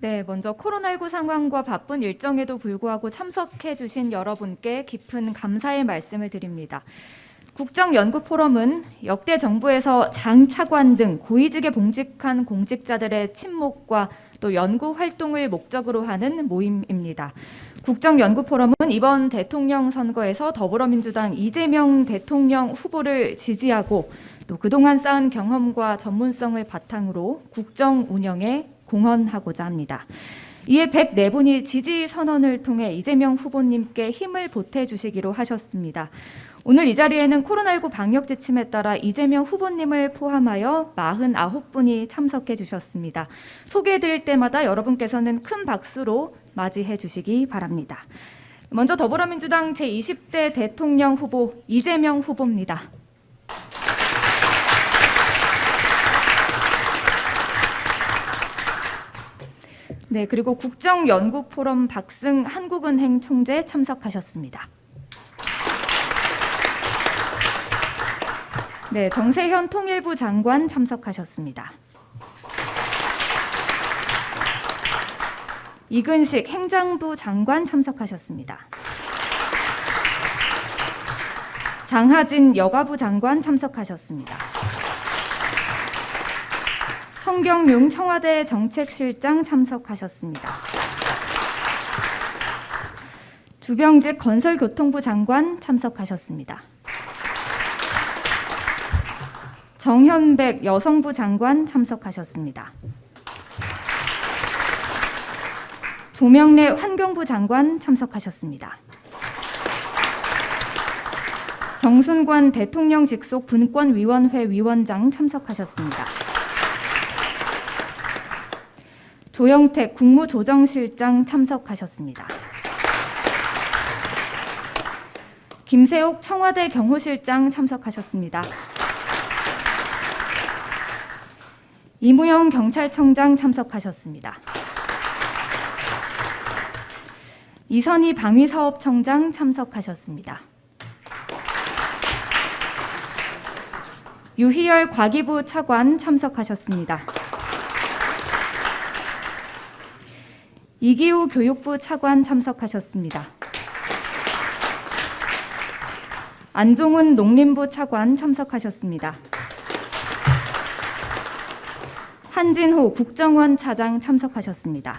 네, 먼저 코로나19 상황과 바쁜 일정에도 불구하고 참석해 주신 여러분께 깊은 감사의 말씀을 드립니다. 국정연구포럼은 역대 정부에서 장 차관 등 고위직에 봉직한 공직자들의 친목과 또 연구 활동을 목적으로 하는 모임입니다. 국정연구포럼은 이번 대통령 선거에서 더불어민주당 이재명 대통령 후보를 지지하고 또 그동안 쌓은 경험과 전문성을 바탕으로 국정 운영에 공헌하고자 합니다. 이에 104분이 지지 선언을 통해 이재명 후보님께 힘을 보태주시기로 하셨습니다. 오늘 이 자리에는 코로나19 방역 지침에 따라 이재명 후보님을 포함하여 49분이 참석해 주셨습니다. 소개해드릴 때마다 여러분께서는 큰 박수로 맞이해 주시기 바랍니다. 먼저 더불어민주당 제20대 대통령 후보 이재명 후보입니다. 네, 그리고 국정연구포럼 박승 한국은행 총재 참석하셨습니다. 네, 정세현 통일부 장관 참석하셨습니다. 이근식 행정부 장관 참석하셨습니다. 장하진 여가부 장관 참석하셨습니다. 성경용 청와대 정책실장 참석하셨습니다. 주병직 건설교통부 장관 참석하셨습니다. 정현백 여성부 장관 참석하셨습니다. 조명래 환경부 장관 참석하셨습니다. 정순관 대통령 직속 분권위원회 위원장 참석하셨습니다. 조영택 국무조정실장 참석하셨습니다. 김세옥 청와대 경호실장 참석하셨습니다. 이무영 경찰청장 참석하셨습니다. 이선희 방위사업청장 참석하셨습니다. 유희열 과기부 차관 참석하셨습니다. 이기우 교육부 차관 참석하셨습니다. 안종훈 농림부 차관 참석하셨습니다. 한진호 국정원 차장 참석하셨습니다.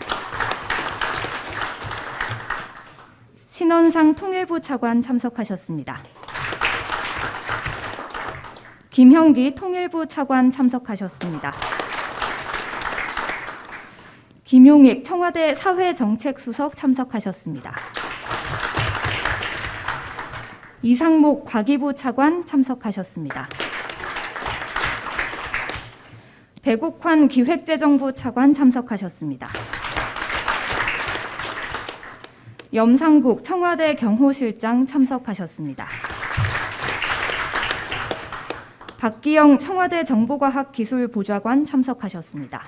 신원상 통일부 차관 참석하셨습니다. 김형기 통일부 차관 참석하셨습니다. 김용익 청와대 사회정책수석 참석하셨습니다. 이상목 과기부 차관 참석하셨습니다. 배국환 기획재정부 차관 참석하셨습니다. 염상국 청와대 경호실장 참석하셨습니다. 박기영 청와대 정보과학기술보좌관 참석하셨습니다.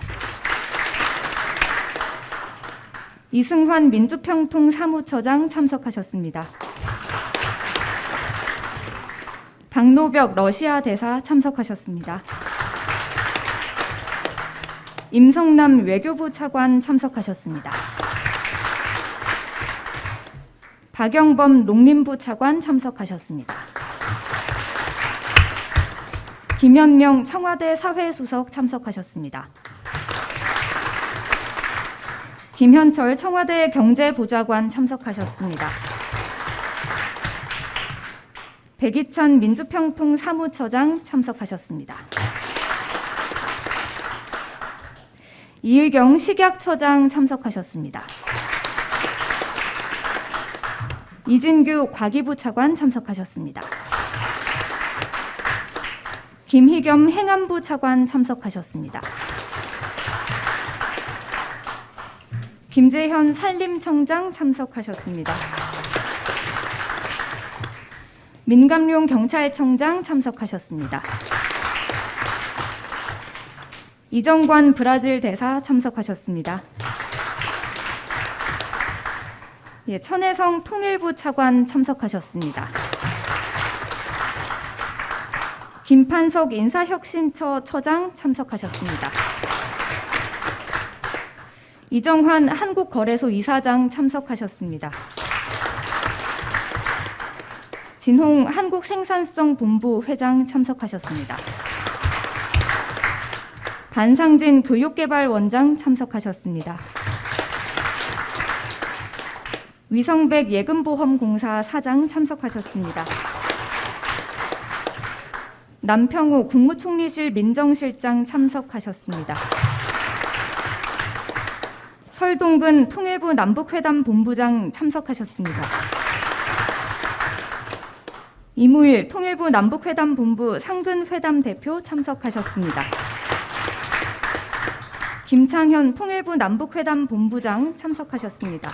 이승환 민주평통 사무처장 참석하셨습니다. 박노벽 러시아 대사 참석하셨습니다. 임성남 외교부 차관 참석하셨습니다. 박영범 농림부 차관 참석하셨습니다. 김현명 청와대 사회수석 참석하셨습니다. 김현철 청와대 경제보좌관 참석하셨습니다. 백이찬 민주평통 사무처장 참석하셨습니다. 이의경 식약처장 참석하셨습니다. 이진규 과기부 차관 참석하셨습니다. 김희겸 행안부 차관 참석하셨습니다. 김재현 산림청장 참석하셨습니다. 민감용 경찰청장 참석하셨습니다. 이정관 브라질 대사 참석하셨습니다. 천혜성 통일부 차관 참석하셨습니다. 김판석 인사혁신처 처장 참석하셨습니다. 이정환 한국거래소 이사장 참석하셨습니다. 진홍 한국생산성본부 회장 참석하셨습니다. 반상진 교육개발원장 참석하셨습니다. 위성백 예금보험공사 사장 참석하셨습니다. 남평우 국무총리실 민정실장 참석하셨습니다. 설동근 통일부 남북회담 본부장 참석하셨습니다. 이무일 통일부 남북회담 본부 상근회담 대표 참석하셨습니다. 김창현 통일부 남북회담 본부장 참석하셨습니다.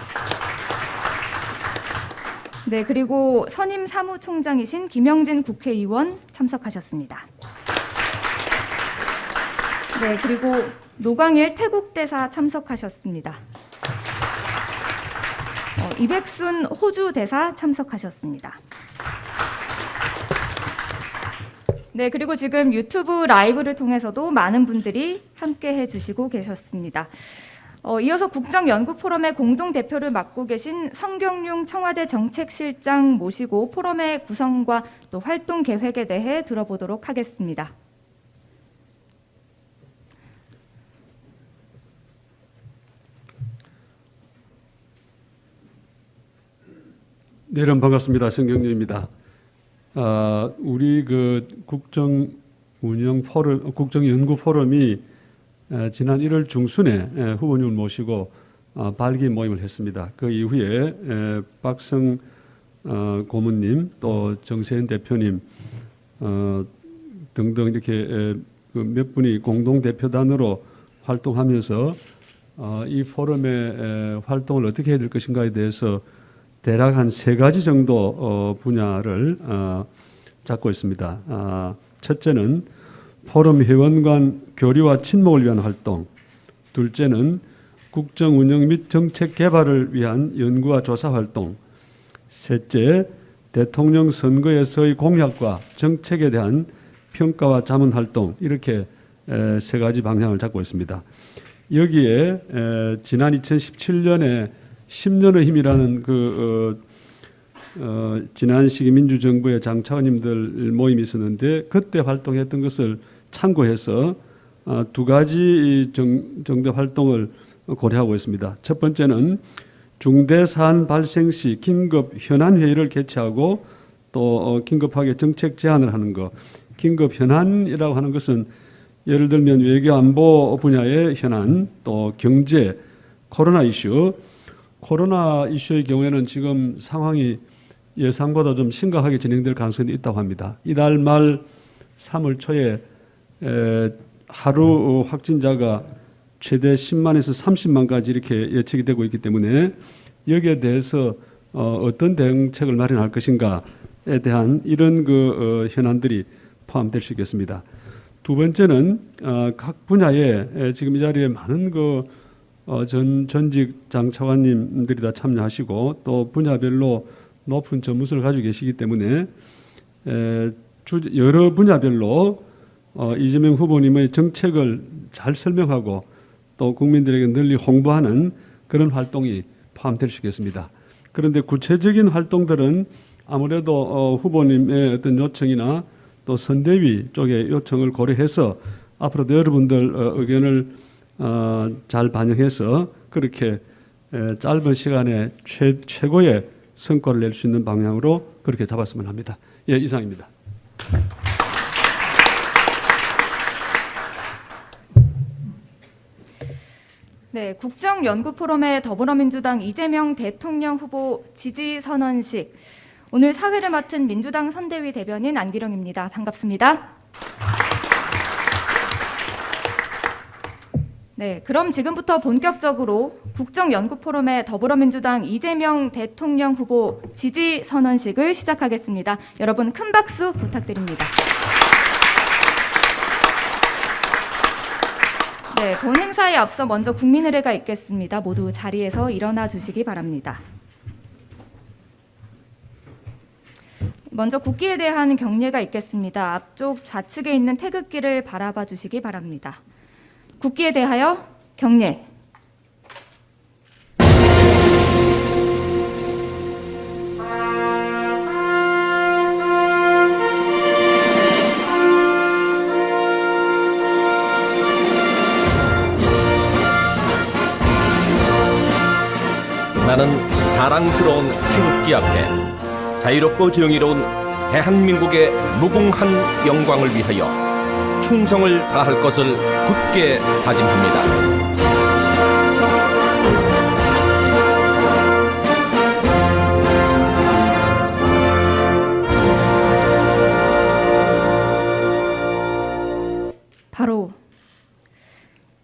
네, 그리고 선임 사무총장이신 김영진 국회의원 참석하셨습니다. 네, 그리고 노광일 태국 대사 참석하셨습니다. 이백순 호주 대사 참석하셨습니다. 네, 그리고 지금 유튜브 라이브를 통해서도 많은 분들이 함께 해주시고 계셨습니다. 이어서 국정연구포럼의 공동대표를 맡고 계신 성경용 청와대 정책실장 모시고 포럼의 구성과 또 활동 계획에 대해 들어보도록 하겠습니다. 네, 여러분 반갑습니다. 성경용입니다. 우리 그 국정연구포럼이 지난 1월 중순에 후보님을 모시고 발기 모임을 했습니다. 그 이후에 박성 고문님 또 정세현 대표님 등등 이렇게 몇 분이 공동 대표단으로 활동하면서 이 포럼의 활동을 어떻게 해야 될 것인가에 대해서 대략 한 3가지 정도 분야를 잡고 있습니다. 첫째는 포럼 회원 간 교류와 친목을 위한 활동, 둘째는 국정 운영 및 정책 개발을 위한 연구와 조사 활동, 셋째, 대통령 선거에서의 공약과 정책에 대한 평가와 자문 활동, 이렇게 3가지 방향을 잡고 있습니다. 여기에 지난 2017년에 10년의 힘이라는 지난 시기 민주정부의 장차관님들 모임이 있었는데 그때 활동했던 것을 참고해서 2가지 정도 활동을 고려하고 있습니다. 첫 번째는 중대사안 발생 시 긴급 현안회의를 개최하고 또 긴급하게 정책 제안을 하는 것. 긴급 현안이라고 하는 것은 예를 들면 외교 안보 분야의 현안, 또 경제, 코로나 이슈의 경우에는 지금 상황이 예상보다 좀 심각하게 진행될 가능성이 있다고 합니다. 이달 말 3월 초에 하루 확진자가 최대 10만에서 30만까지 이렇게 예측이 되고 있기 때문에 여기에 대해서 어떤 대응책을 마련할 것인가에 대한 이런 현안들이 포함될 수 있겠습니다. 두 번째는 각 분야에 지금 이 자리에 많은 전직 장차관님들이 다 참여하시고 또 분야별로 높은 전문성을 가지고 계시기 때문에 여러 분야별로 이재명 후보님의 정책을 잘 설명하고 또 국민들에게 널리 홍보하는 그런 활동이 포함될 수 있겠습니다. 그런데 구체적인 활동들은 아무래도 후보님의 어떤 요청이나 또 선대위 쪽의 요청을 고려해서 앞으로도 여러분들 의견을 잘 반영해서 그렇게 짧은 시간에 최고의 성과를 낼 수 있는 방향으로 그렇게 잡았으면 합니다. 예, 이상입니다. 네, 국정연구포럼의 더불어민주당 이재명 대통령 후보 지지선언식. 오늘 사회를 맡은 민주당 선대위 대변인 안기령입니다. 반갑습니다. 네, 그럼 지금부터 본격적으로 국정연구포럼의 더불어민주당 이재명 대통령 후보 지지선언식을 시작하겠습니다. 여러분 큰 박수 부탁드립니다. 네, 본 행사에 앞서 먼저 국민의례가 있겠습니다. 모두 자리에서 일어나 주시기 바랍니다. 먼저 국기에 대한 경례가 있겠습니다. 앞쪽 좌측에 있는 태극기를 바라봐 주시기 바랍니다. 국기에 대하여 경례. 자랑스러운 태극기 앞에 자유롭고 정의로운 대한민국의 무궁한 영광을 위하여 충성을 다할 것을 굳게 다짐합니다. 바로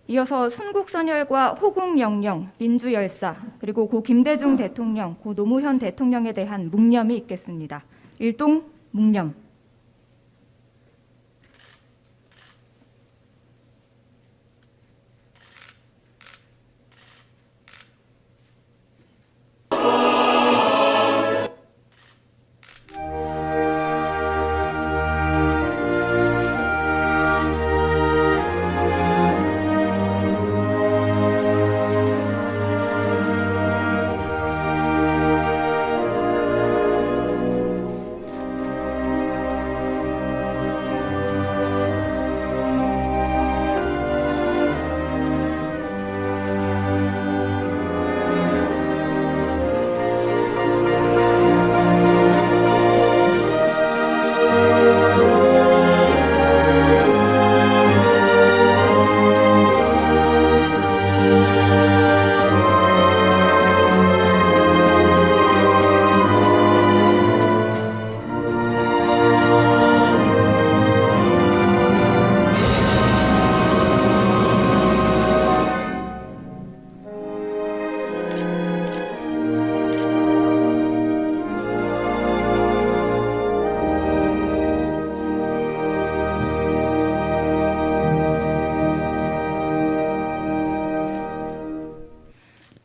이어서 순국선열과 호국영령, 민주열사, 그리고 고 김대중 대통령, 고 노무현 대통령에 대한 묵념이 있겠습니다. 일동 묵념.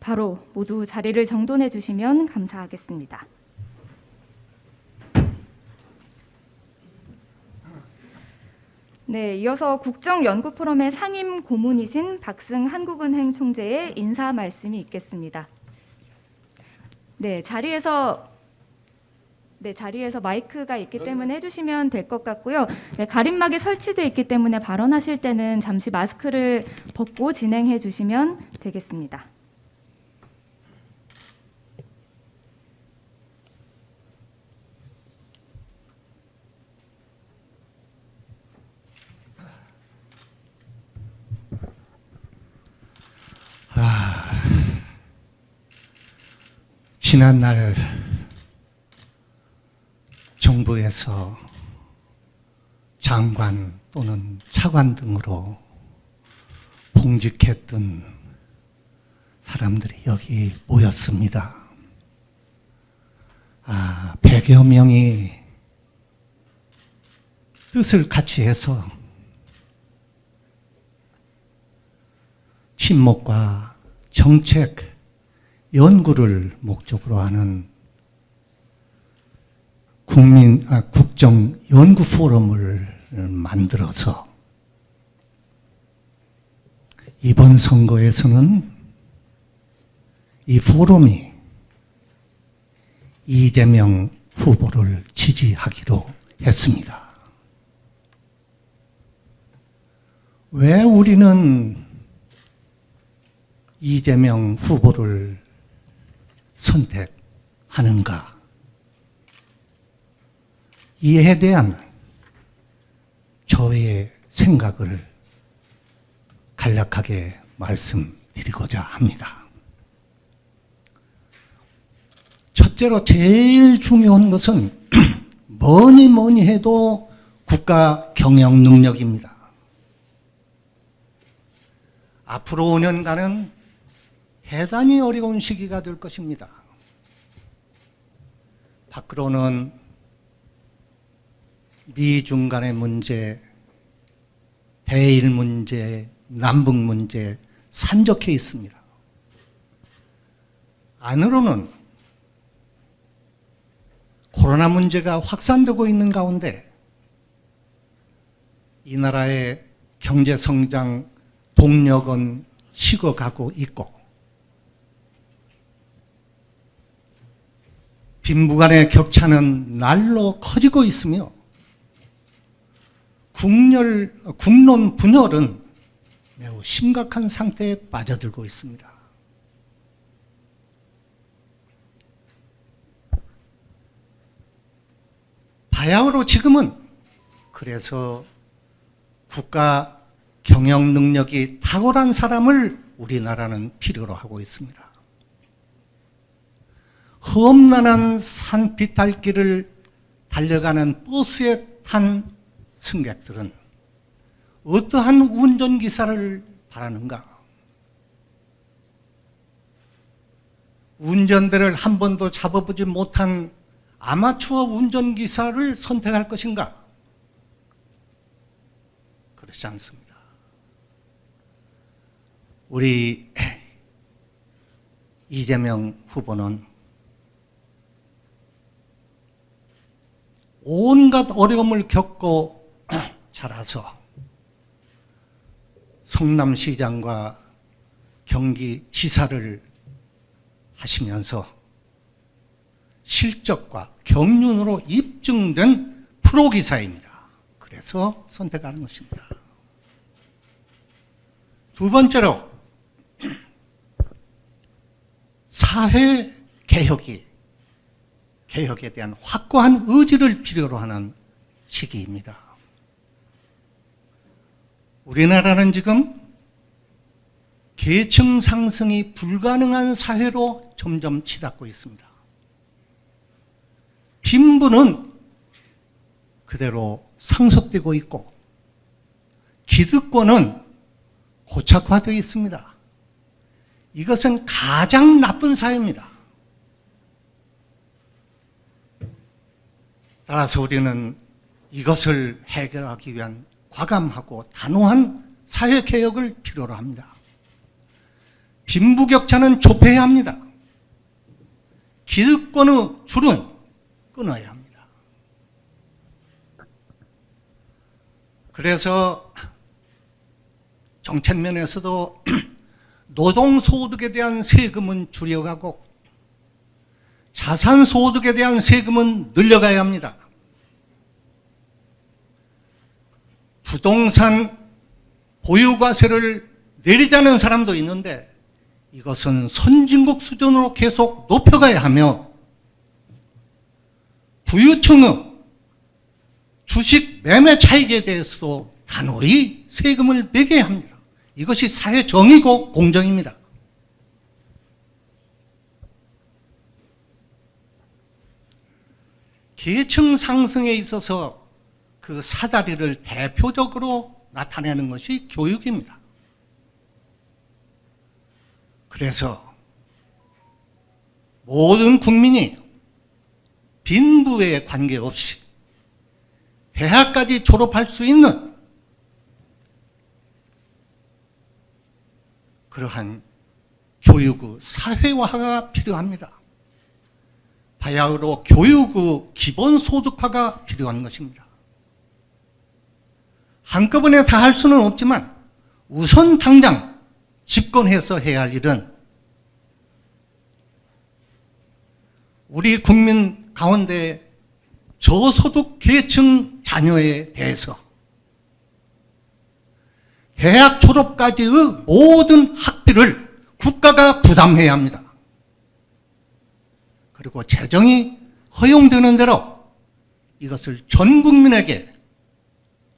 바로 모두 자리를 정돈해 주시면 감사하겠습니다. 네, 이어서 국정연구포럼의 상임 고문이신 박승 한국은행 총재의 인사 말씀이 있겠습니다. 네, 자리에서 마이크가 있기 때문에 해주시면 될 것 같고요. 네, 가림막이 설치되어 있기 때문에 발언하실 때는 잠시 마스크를 벗고 진행해 주시면 되겠습니다. 지난날 정부에서 장관 또는 차관 등으로 봉직했던 사람들이 여기 모였습니다. 100여 명이 뜻을 같이 해서 친목과 정책 연구를 목적으로 하는 국정연구포럼을 만들어서 이번 선거에서는 이 포럼이 이재명 후보를 지지하기로 했습니다. 왜 우리는 이재명 후보를 선택하는가? 이에 대한 저의 생각을 간략하게 말씀드리고자 합니다. 첫째로 제일 중요한 것은 뭐니 해도 국가 경영 능력입니다. 앞으로 5년간은 대단히 어려운 시기가 될 것입니다. 밖으로는 미중 간의 문제, 대일 문제, 남북 문제 산적해 있습니다. 안으로는 코로나 문제가 확산되고 있는 가운데 이 나라의 경제 성장 동력은 식어가고 있고 빈부간의 격차는 날로 커지고 있으며 국론 분열은 매우 심각한 상태에 빠져들고 있습니다. 바야흐로 지금은 그래서 국가 경영 능력이 탁월한 사람을 우리나라는 필요로 하고 있습니다. 험난한 산비탈길을 달려가는 버스에 탄 승객들은 어떠한 운전기사를 바라는가? 운전대를 한 번도 잡아보지 못한 아마추어 운전기사를 선택할 것인가? 그렇지 않습니다. 우리 이재명 후보는 온갖 어려움을 겪고 자라서 성남시장과 경기지사를 하시면서 실적과 경륜으로 입증된 프로기사입니다. 그래서 선택하는 것입니다. 두 번째로 사회 개혁에 대한 확고한 의지를 필요로 하는 시기입니다. 우리나라는 지금 계층 상승이 불가능한 사회로 점점 치닫고 있습니다. 빈부는 그대로 상속되고 있고 기득권은 고착화되어 있습니다. 이것은 가장 나쁜 사회입니다. 따라서 우리는 이것을 해결하기 위한 과감하고 단호한 사회개혁을 필요로 합니다. 빈부격차는 좁혀야 합니다. 기득권의 줄은 끊어야 합니다. 그래서 정책면에서도 노동소득에 대한 세금은 줄여가고 자산소득에 대한 세금은 늘려가야 합니다. 부동산 보유과세를 내리자는 사람도 있는데 이것은 선진국 수준으로 계속 높여가야 하며 부유층의 주식 매매 차익에 대해서도 단호히 세금을 매겨야 합니다. 이것이 사회 정의고 공정입니다. 계층 상승에 있어서 그 사다리를 대표적으로 나타내는 것이 교육입니다. 그래서 모든 국민이 빈부에 관계없이 대학까지 졸업할 수 있는 그러한 교육의 사회화가 필요합니다. 바야흐로 교육의 기본소득화가 필요한 것입니다. 한꺼번에 다 할 수는 없지만 우선 당장 집권해서 해야 할 일은 우리 국민 가운데 저소득 계층 자녀에 대해서 대학 졸업까지의 모든 학비를 국가가 부담해야 합니다. 그리고 재정이 허용되는 대로 이것을 전 국민에게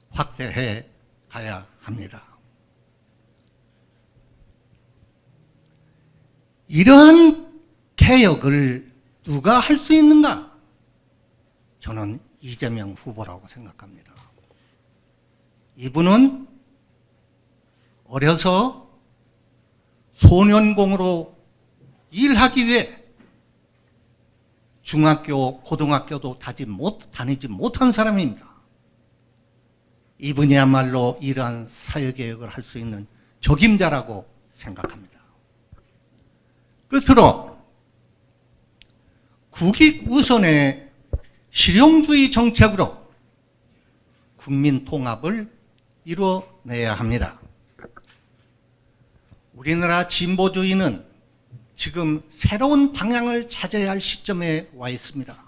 확대해 가야 합니다. 이러한 개혁을 누가 할 수 있는가? 저는 이재명 후보라고 생각합니다. 이분은 어려서 소년공으로 일하기 위해 중학교, 고등학교도 다니지 못한 사람입니다. 이분이야말로 이러한 사회개혁을 할 수 있는 적임자라고 생각합니다. 끝으로 국익 우선의 실용주의 정책으로 국민 통합을 이루어내야 합니다. 우리나라 진보주의는 지금 새로운 방향을 찾아야 할 시점에 와 있습니다.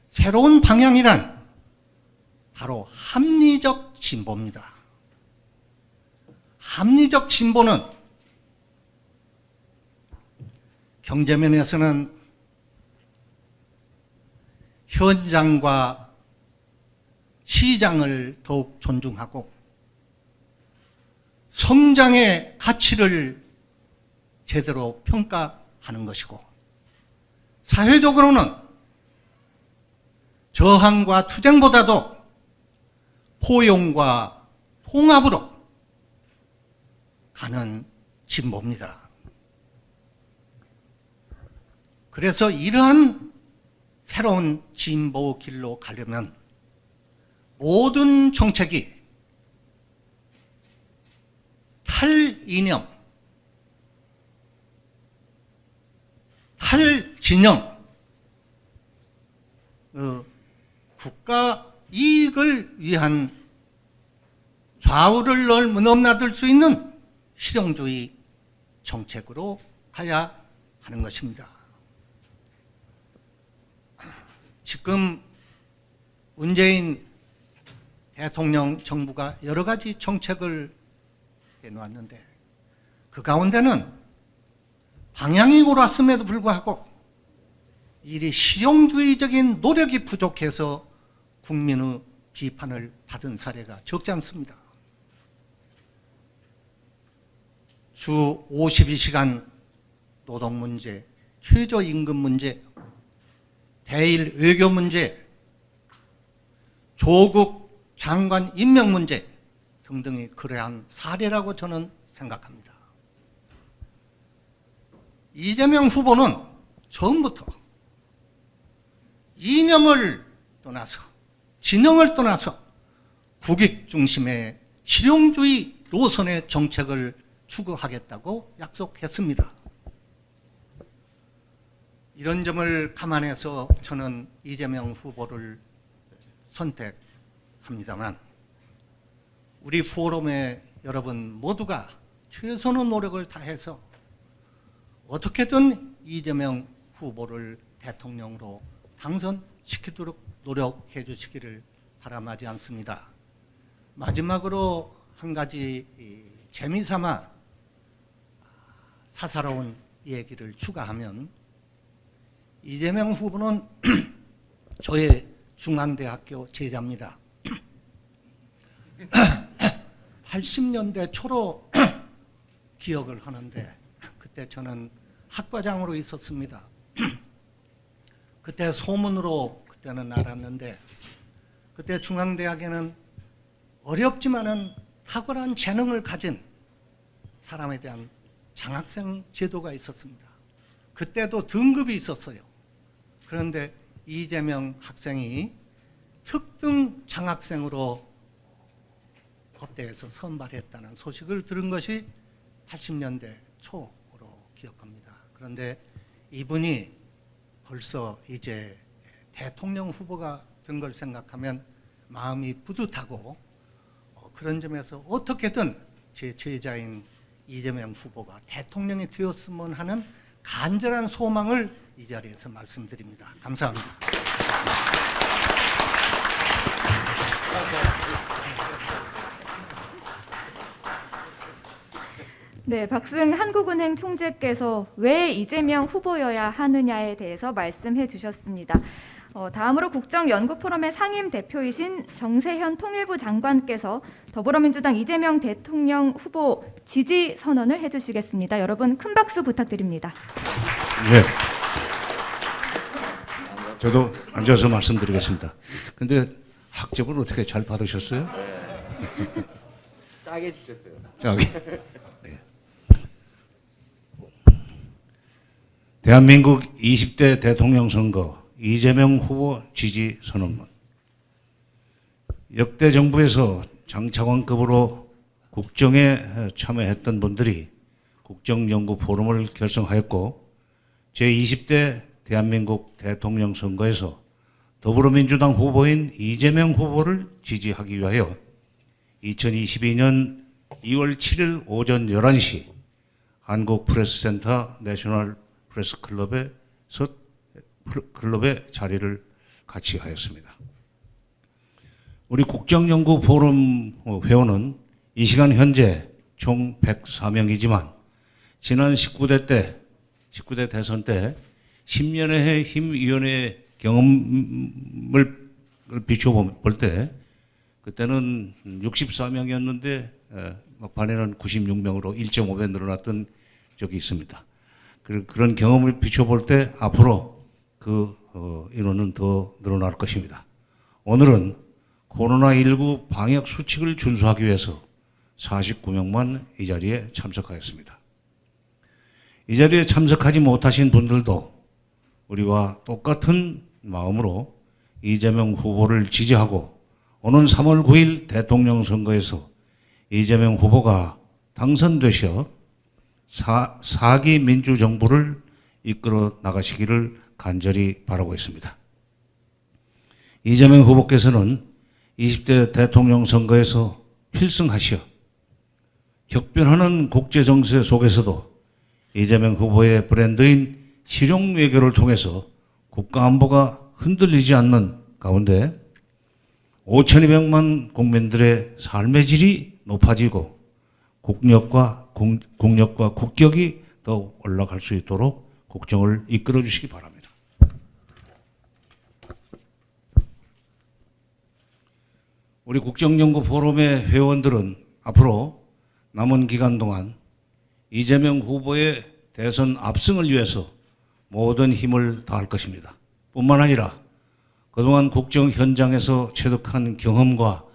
새로운 방향이란 바로 합리적 진보입니다. 합리적 진보는 경제면에서는 현장과 시장을 더욱 존중하고 성장의 가치를 제대로 평가하는 것이고, 사회적으로는 저항과 투쟁보다도 포용과 통합으로 가는 진보입니다. 그래서 이러한 새로운 진보 길로 가려면 모든 정책이 탈이념, 탈진영, 국가 이익을 위한 좌우를 넘나들 수 있는 실용주의 정책으로 가야 하는 것입니다. 지금 문재인 대통령 정부가 여러 가지 정책을 내놓았는데 그 가운데는 방향이 옳았음에도 불구하고 이리 실용주의적인 노력이 부족해서 국민의 비판을 받은 사례가 적지 않습니다. 주 52시간 노동 문제, 최저임금 문제, 대일 외교 문제, 조국 장관 임명 문제 등등이 그러한 사례라고 저는 생각합니다. 이재명 후보는 처음부터 이념을 떠나서, 진영을 떠나서 국익 중심의 실용주의 노선의 정책을 추구하겠다고 약속했습니다. 이런 점을 감안해서 저는 이재명 후보를 선택합니다만, 우리 포럼의 여러분 모두가 최선의 노력을 다해서 어떻게든 이재명 후보를 대통령으로 당선시키도록 노력해 주시기를 바람하지 않습니다. 마지막으로 한 가지 재미삼아 사사로운 얘기를 추가하면, 이재명 후보는 저의 중앙대학교 제자입니다. 80년대 초로 기억을 하는데 그때 저는 학과장으로 있었습니다. 그때 소문으로 그때는 알았는데, 그때 중앙대학에는 어렵지만은 탁월한 재능을 가진 사람에 대한 장학생 제도가 있었습니다. 그때도 등급이 있었어요. 그런데 이재명 학생이 특등 장학생으로 법대에서 선발했다는 소식을 들은 것이 80년대 초로 기억합니다. 그런데 이분이 벌써 이제 대통령 후보가 된 걸 생각하면 마음이 뿌듯하고, 그런 점에서 어떻게든 제 제자인 이재명 후보가 대통령이 되었으면 하는 간절한 소망을 이 자리에서 말씀드립니다. 감사합니다. 네, 박승 한국은행 총재께서 왜 이재명 후보여야 하느냐에 대해서 말씀해 주셨습니다. 다음으로 국정연구포럼의 상임 대표이신 정세현 통일부 장관께서 더불어민주당 이재명 대통령 후보 지지 선언을 해주시겠습니다. 여러분 큰 박수 부탁드립니다. 네. 저도 앉아서 말씀드리겠습니다. 근데 학점을 어떻게 잘 받으셨어요? 짜게 주셨어요. 짜게. 네. 대한민국 20대 대통령 선거 이재명 후보 지지 선언문. 역대 정부에서 장차관급으로 국정에 참여했던 분들이 국정연구 포럼을 결성하였고, 제20대 대한민국 대통령 선거에서 더불어민주당 후보인 이재명 후보를 지지하기 위하여 2022년 2월 7일 오전 11시 한국프레스센터 내셔널 프레스클럽의 자리를 같이 하였습니다. 우리 국정연구 포럼 회원은 이 시간 현재 총 104명이지만 지난 19대 대선 때 10년의 힘위원회 경험을 비춰볼 때 그때는 64명이었는데 막판에는 96명으로 1.5배 늘어났던 적이 있습니다. 그런 경험을 비춰볼 때 앞으로 그 인원은 더 늘어날 것입니다. 오늘은 코로나19 방역 수칙을 준수하기 위해서 49명만 이 자리에 참석하였습니다. 이 자리에 참석하지 못하신 분들도 우리와 똑같은 마음으로 이재명 후보를 지지하고 오는 3월 9일 대통령 선거에서 이재명 후보가 당선되셔 4기 민주정부를 이끌어 나가시기를 간절히 바라고 있습니다. 이재명 후보께서는 20대 대통령 선거에서 필승하시어 격변하는 국제정세 속에서도 이재명 후보의 브랜드인 실용 외교를 통해서 국가안보가 흔들리지 않는 가운데 5,200만 국민들의 삶의 질이 높아지고 국력과 국격이 더 올라갈 수 있도록 국정을 이끌어 주시기 바랍니다. 우리 국정연구 포럼의 회원들은 앞으로 남은 기간 동안 이재명 후보의 대선 압승을 위해서 모든 힘을 다할 것입니다. 뿐만 아니라 그동안 국정 현장에서 체득한 경험과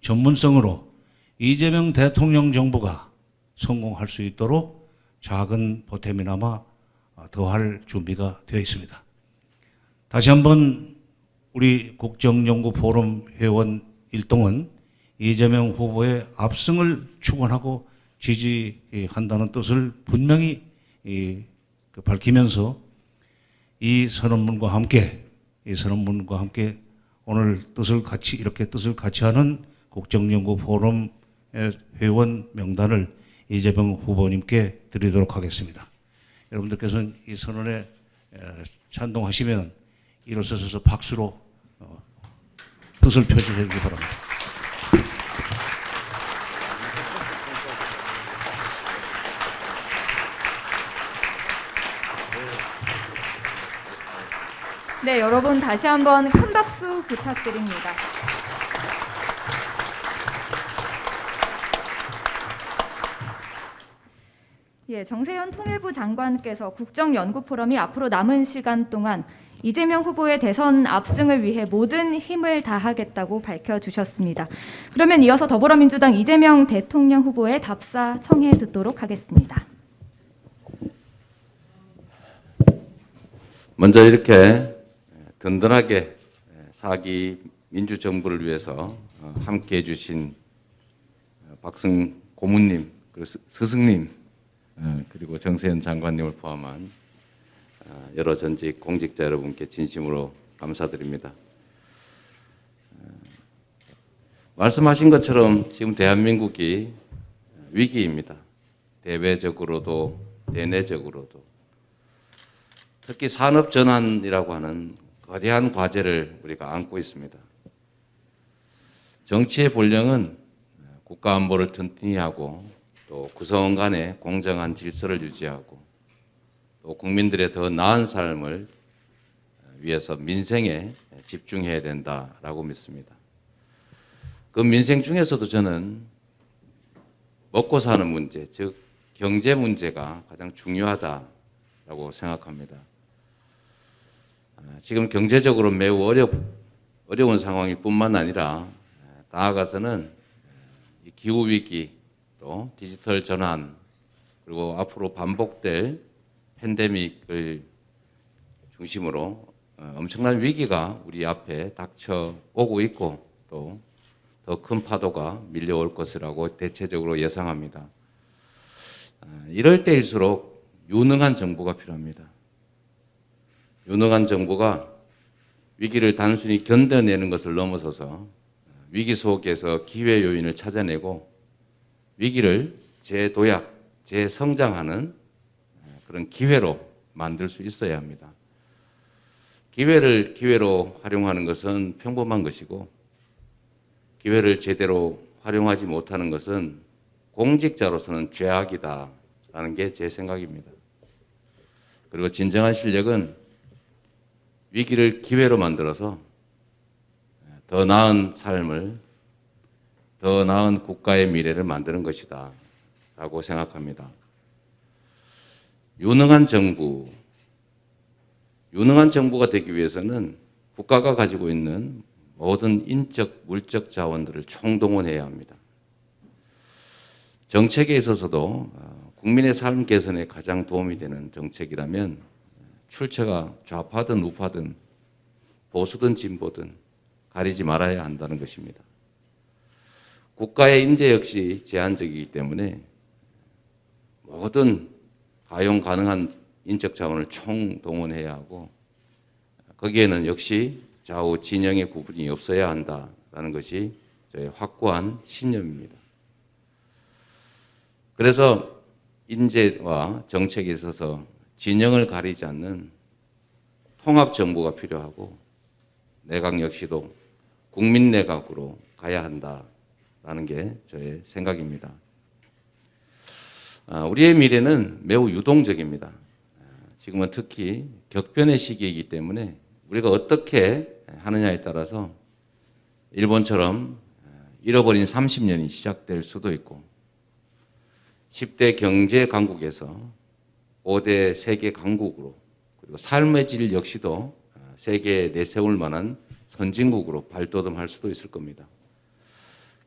전문성으로 이재명 대통령 정부가 성공할 수 있도록 작은 보탬이나마 더할 준비가 되어 있습니다. 다시 한번 우리 국정연구 포럼 회원 일동은 이재명 후보의 압승을 축원하고 지지한다는 뜻을 분명히 밝히면서 이 선언문과 함께 오늘 이렇게 뜻을 같이 하는 국정연구 포럼 회원 명단을 이재명 후보님께 드리도록 하겠습니다. 여러분들께서는 이 선언에 찬동하시면 일어서서 박수로 뜻을 표시해 주기 바랍니다. 네, 여러분 다시 한번 큰 박수 부탁드립니다. 예, 정세현 통일부 장관께서 국정연구포럼이 앞으로 남은 시간 동안 이재명 후보의 대선 압승을 위해 모든 힘을 다하겠다고 밝혀주셨습니다. 그러면 이어서 더불어민주당 이재명 대통령 후보의 답사 청해 듣도록 하겠습니다. 먼저 이렇게 든든하게 4기 민주정부를 위해서 함께해 주신 박승 고문님, 그리고 스승님, 그리고 정세현 장관님을 포함한 여러 전직 공직자 여러분께 진심으로 감사드립니다. 말씀하신 것처럼 지금 대한민국이 위기입니다. 대외적으로도 대내적으로도. 특히 산업 전환이라고 하는 거대한 과제를 우리가 안고 있습니다. 정치의 본령은 국가 안보를 튼튼히 하고 또 구성원 간의 공정한 질서를 유지하고 또 국민들의 더 나은 삶을 위해서 민생에 집중해야 된다라고 믿습니다. 그 민생 중에서도 저는 먹고 사는 문제, 즉 경제 문제가 가장 중요하다라고 생각합니다. 지금 경제적으로 매우 어려운 상황일 뿐만 아니라 나아가서는 기후 위기, 또 디지털 전환, 그리고 앞으로 반복될 팬데믹을 중심으로 엄청난 위기가 우리 앞에 닥쳐오고 있고 또 더 큰 파도가 밀려올 것이라고 대체적으로 예상합니다. 이럴 때일수록 유능한 정부가 필요합니다. 유능한 정부가 위기를 단순히 견뎌내는 것을 넘어서서 위기 속에서 기회 요인을 찾아내고 위기를 재도약, 재성장하는 그런 기회로 만들 수 있어야 합니다. 기회를 기회로 활용하는 것은 평범한 것이고 기회를 제대로 활용하지 못하는 것은 공직자로서는 죄악이다라는 게 제 생각입니다. 그리고 진정한 실력은 위기를 기회로 만들어서 더 나은 삶을, 더 나은 국가의 미래를 만드는 것이다 라고 생각합니다. 유능한 정부가 되기 위해서는 국가가 가지고 있는 모든 인적, 물적 자원들을 총동원해야 합니다. 정책에 있어서도 국민의 삶 개선에 가장 도움이 되는 정책이라면 출처가 좌파든 우파든 보수든 진보든 가리지 말아야 한다는 것입니다. 국가의 인재 역시 제한적이기 때문에 모든 가용 가능한 인적 자원을 총동원해야 하고 거기에는 역시 좌우 진영의 구분이 없어야 한다는 것이 저의 확고한 신념입니다. 그래서 인재와 정책에 있어서 진영을 가리지 않는 통합정부가 필요하고 내각 역시도 국민내각으로 가야 한다라는 게 저의 생각입니다. 우리의 미래는 매우 유동적입니다. 지금은 특히 격변의 시기이기 때문에 우리가 어떻게 하느냐에 따라서 일본처럼 잃어버린 30년이 시작될 수도 있고 10대 경제 강국에서 5대 세계 강국으로 그리고 삶의 질 역시도 세계에 내세울 만한 선진국으로 발돋움할 수도 있을 겁니다.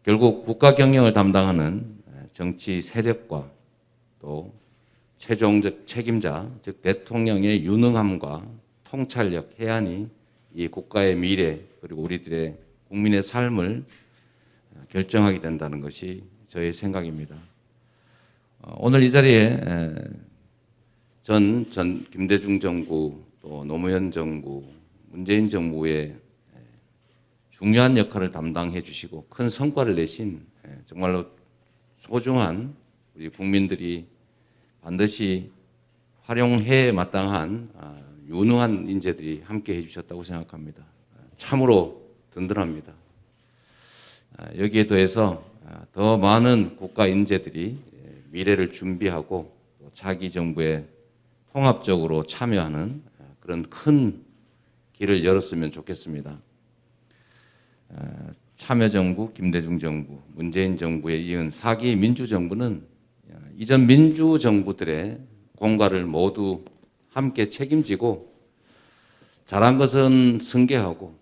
결국 국가 경영을 담당하는 정치 세력과 또 최종적 책임자, 즉 대통령의 유능함과 통찰력, 해안이 이 국가의 미래 그리고 우리들의 국민의 삶을 결정하게 된다는 것이 저의 생각입니다. 오늘 이 자리에 전 김대중 정부 또 노무현 정부, 문재인 정부의 중요한 역할을 담당해 주시고 큰 성과를 내신 정말로 소중한 우리 국민들이 반드시 활용해 마땅한 유능한 인재들이 함께 해주셨다고 생각합니다. 참으로 든든합니다. 여기에 더해서 더 많은 국가 인재들이 미래를 준비하고 자기 정부에 통합적으로 참여하는 그런 큰 길을 열었으면 좋겠습니다. 참여정부, 김대중 정부, 문재인 정부에 이은 4기 민주정부는 이전 민주정부들의 공과를 모두 함께 책임지고 잘한 것은 승계하고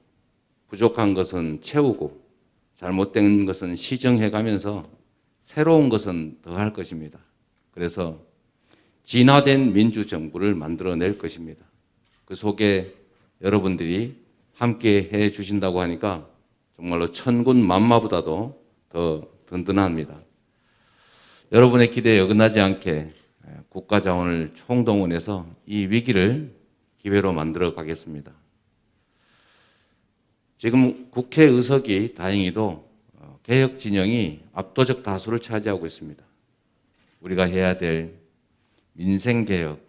부족한 것은 채우고 잘못된 것은 시정해가면서 새로운 것은 더할 것입니다. 그래서 진화된 민주정부를 만들어낼 것입니다. 그 속에 여러분들이 함께 해 주신다고 하니까 정말로 천군 만마보다도 더 든든합니다. 여러분의 기대에 어긋나지 않게 국가 자원을 총동원해서 이 위기를 기회로 만들어 가겠습니다. 지금 국회 의석이 다행히도 개혁 진영이 압도적 다수를 차지하고 있습니다. 우리가 해야 될 민생개혁,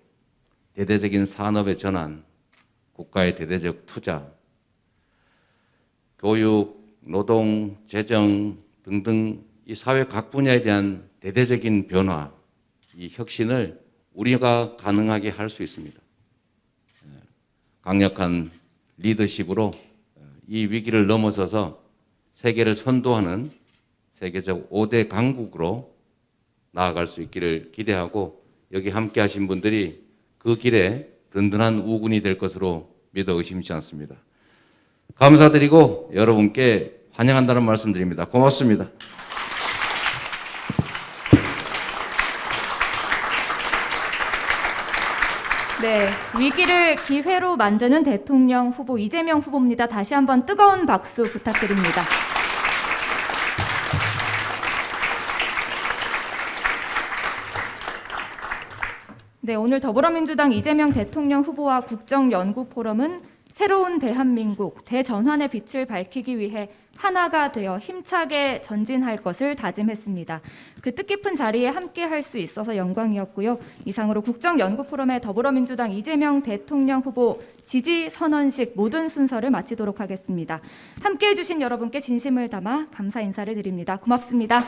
대대적인 산업의 전환, 국가의 대대적 투자, 교육, 노동, 재정 등등 이 사회 각 분야에 대한 대대적인 변화, 이 혁신을 우리가 가능하게 할 수 있습니다. 강력한 리더십으로 이 위기를 넘어서서 세계를 선도하는 세계적 5대 강국으로 나아갈 수 있기를 기대하고 여기 함께 하신 분들이 그 길에 든든한 우군이 될 것으로 믿어 의심치 않습니다. 감사드리고 여러분께 환영한다는 말씀드립니다. 고맙습니다. 네, 위기를 기회로 만드는 대통령 후보 이재명 후보입니다. 다시 한번 뜨거운 박수 부탁드립니다. 네, 오늘 더불어민주당 이재명 대통령 후보와 국정연구포럼은 새로운 대한민국, 대전환의 빛을 밝히기 위해 하나가 되어 힘차게 전진할 것을 다짐했습니다. 그 뜻깊은 자리에 함께할 수 있어서 영광이었고요. 이상으로 국정연구포럼의 더불어민주당 이재명 대통령 후보 지지 선언식 모든 순서를 마치도록 하겠습니다. 함께해 주신 여러분께 진심을 담아 감사 인사를 드립니다. 고맙습니다.